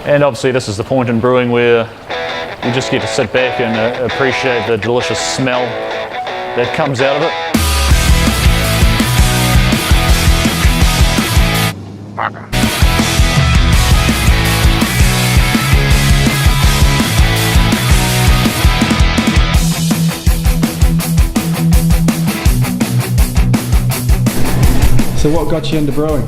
And obviously this is the point in brewing where you just get to sit back and appreciate the delicious smell that comes out of it. So what got you into brewing?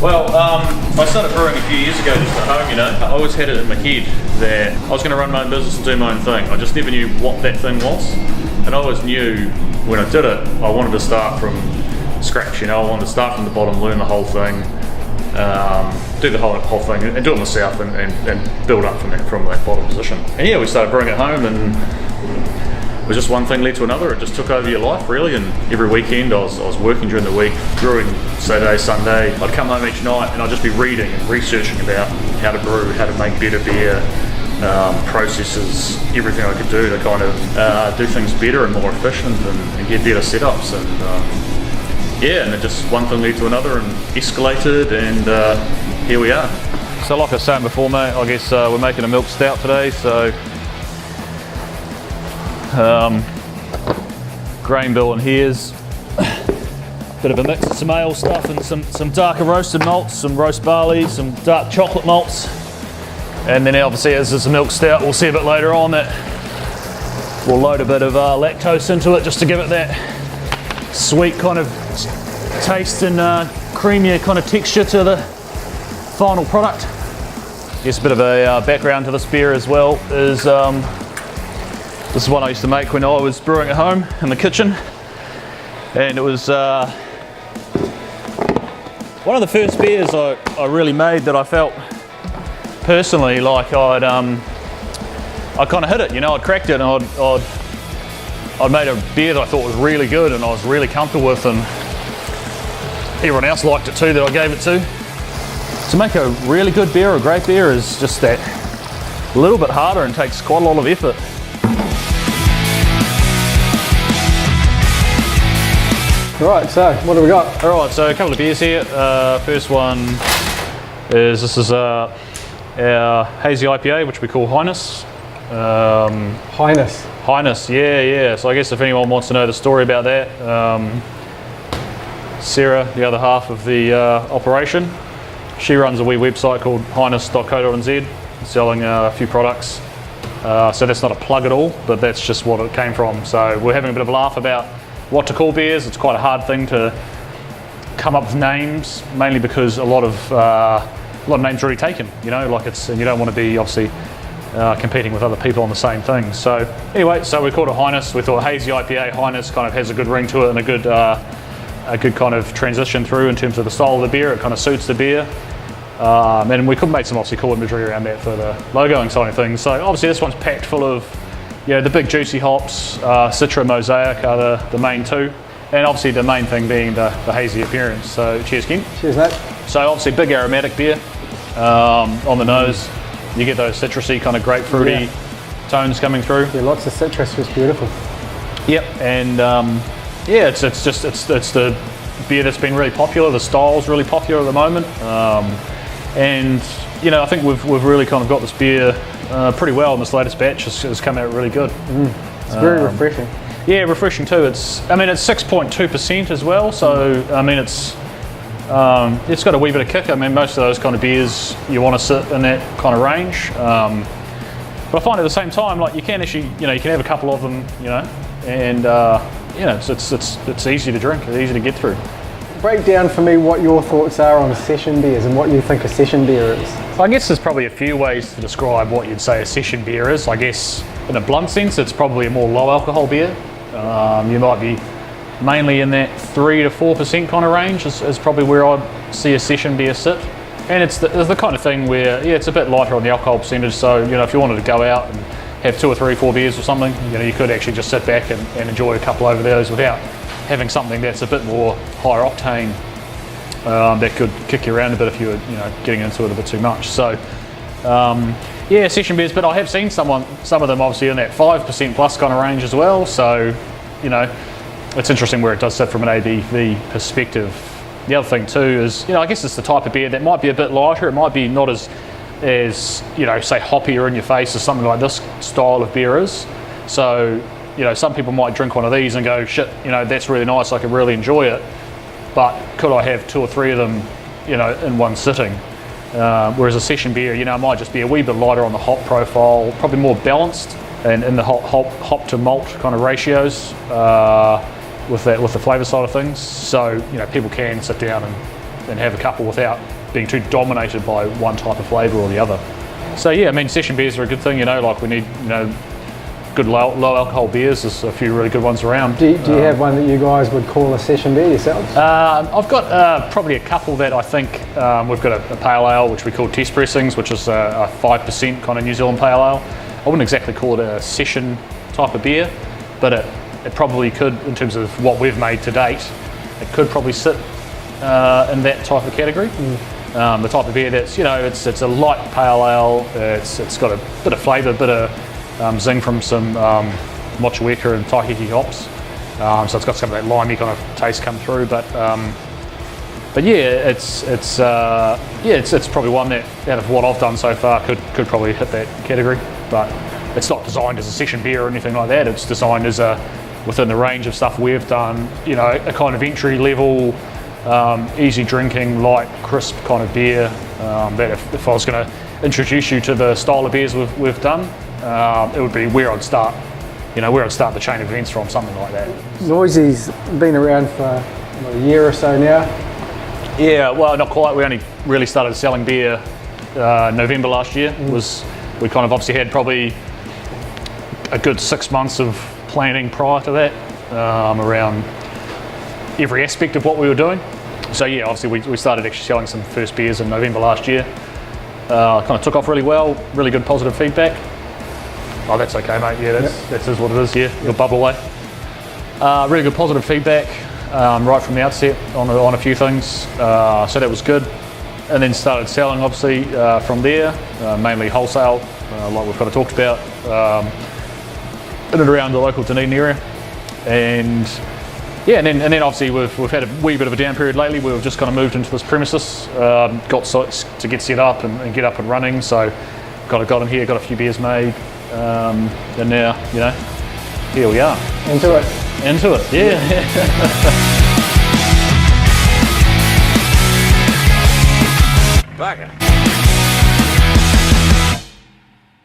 Well, I started brewing a few years ago just at home, you know. I always had it in my head that I was going to run my own business and do my own thing. I just never knew what that thing was. And I always knew when I did it, I wanted to start from scratch, you know. I wanted to start from the bottom, learn the whole thing, do the whole thing and do it myself and build up from that bottom position. And yeah, we started brewing at home and it was just one thing led to another. It just took over your life really, and every weekend I was working during the week, brewing Saturday, Sunday. I'd come home each night and I'd just be reading and researching about how to brew, how to make better beer, processes, everything I could do to kind of do things better and more efficient and get better setups. And yeah, and it just one thing led to another and escalated, and here we are. So like I was saying before, mate, I guess we're making a milk stout today, so grain bill in here's bit of a mix of some ale stuff and some darker roasted malts, some roast barley, some dark chocolate malts, and then obviously as it's a milk stout, we'll see a bit later on that we'll load a bit of lactose into it just to give it that sweet kind of taste and creamier kind of texture to the final product. Just a bit of a background to this beer as well is this is one I used to make when I was brewing at home in the kitchen, and it was one of the first beers I really made that I felt personally like I kind of hit it, you know. I'd cracked it and I'd made a beer that I thought was really good and I was really comfortable with, and everyone else liked it too that I gave it to. To make a really good beer, a great beer, is just that little bit harder and takes quite a lot of effort. Right, so what do we got? Alright, so a couple of beers here. First one is, this is our hazy IPA, which we call Highness. Highness, yeah. So I guess if anyone wants to know the story about that, Sarah, the other half of the operation, she runs a wee website called highness.co.nz, selling a few products. So that's not a plug at all, but that's just what it came from. So we're having a bit of a laugh about what to call beers. It's quite a hard thing to come up with names, mainly because a lot of names are already taken, you know, like and you don't want to be obviously competing with other people on the same thing. So anyway, so we called it Highness. We thought hazy IPA, Highness kind of has a good ring to it and a good kind of transition through in terms of the style of the beer. It kind of suits the beer. And we could make some obviously cool imagery around that for the logoing side of things. So obviously this one's packed full of, you know, the big juicy hops, Citra, Mosaic are the main two, and obviously the main thing being the hazy appearance. So cheers, Ken. Cheers, mate. So obviously big aromatic beer on the nose. You get those citrusy kind of grapefruity tones coming through. Yeah, lots of citrus, was beautiful. Yep, and yeah, it's the beer that's been really popular. The style's really popular at the moment, and you know, I think we've really kind of got this beer pretty well, and this latest batch has come out really good. It's very refreshing. Yeah, refreshing too. It's 6.2% as well, so I mean it's got a wee bit of kick. I mean, most of those kind of beers you want to sit in that kind of range, but I find at the same time, like, you can actually, you know, you can have a couple of them, you know, and you know, it's easy to drink, it's easy to get through. Break down for me what your thoughts are on session beers and what you think a session beer is. I guess there's probably a few ways to describe what you'd say a session beer is. I guess in a blunt sense, it's probably a more low alcohol beer. You might be mainly in that 3 to 4% kind of range is probably where I'd see a session beer sit. And it's the kind of thing where, yeah, it's a bit lighter on the alcohol percentage. So, you know, if you wanted to go out and have 2 or 3 or 4 beers or something, you know, you could actually just sit back and enjoy a couple over those without having something that's a bit more higher octane that could kick you around a bit if you were, you know, getting into it a bit too much. So yeah, session beers, but I have seen some of them obviously in that 5% plus kind of range as well. So, you know, it's interesting where it does sit from an ABV perspective. The other thing too is, you know, I guess it's the type of beer that might be a bit lighter. It might be not as as, you know, say hoppier in your face as something like this style of beer is. So, you know, some people might drink one of these and go, shit, you know, that's really nice, I could really enjoy it, but could I have 2 or 3 of them, you know, in one sitting? Whereas a session beer, you know, it might just be a wee bit lighter on the hop profile, probably more balanced and in the hop to malt kind of ratios with the flavour side of things. So, you know, people can sit down and have a couple without being too dominated by one type of flavour or the other. So yeah, I mean, session beers are a good thing, you know, like we need, you know, good low alcohol beers. There's a few really good ones around. Do you have one that you guys would call a session beer yourselves? I've got probably a couple that I think we've got a pale ale which we call test pressings, which is a 5% kind of New Zealand pale ale. I wouldn't exactly call it a session type of beer, but it probably could, in terms of what we've made to date, it could probably sit in that type of category. The type of beer that's, you know, it's a light pale ale. It's got a bit of flavour, bit of zing from some mochueka and taihiki hops, so it's got some of that limey kind of taste come through. But yeah, it's probably one that, out of what I've done so far, could probably hit that category. But it's not designed as a session beer or anything like that. It's designed as within the range of stuff we've done. You know, a kind of entry level, easy drinking, light, crisp kind of beer. That if I was going to introduce you to the style of beers we've done, it would be where I'd start. You know, where I'd start the chain of events from, something like that. Noisy's been around for a year or so now. Yeah, well, not quite. We only really started selling beer November last year. We kind of obviously had probably a good 6 months of planning prior to that, around every aspect of what we were doing. So yeah, obviously we started actually selling some first beers in November last year. Kind of took off really well, really good positive feedback. Oh, that's okay, mate. Yeah, that's what it is. Yeah, you'll bubble away. Really good positive feedback right from the outset on a few things. So that was good. And then started selling, obviously, from there, mainly wholesale, like we've kind of talked about, in and around the local Dunedin area. And yeah, and then obviously we've had a wee bit of a down period lately. We've just kind of moved into this premises, got sites to get set up and get up and running. So got in here, got a few beers made, and now, you know, here we are. Into it, yeah. Bugger.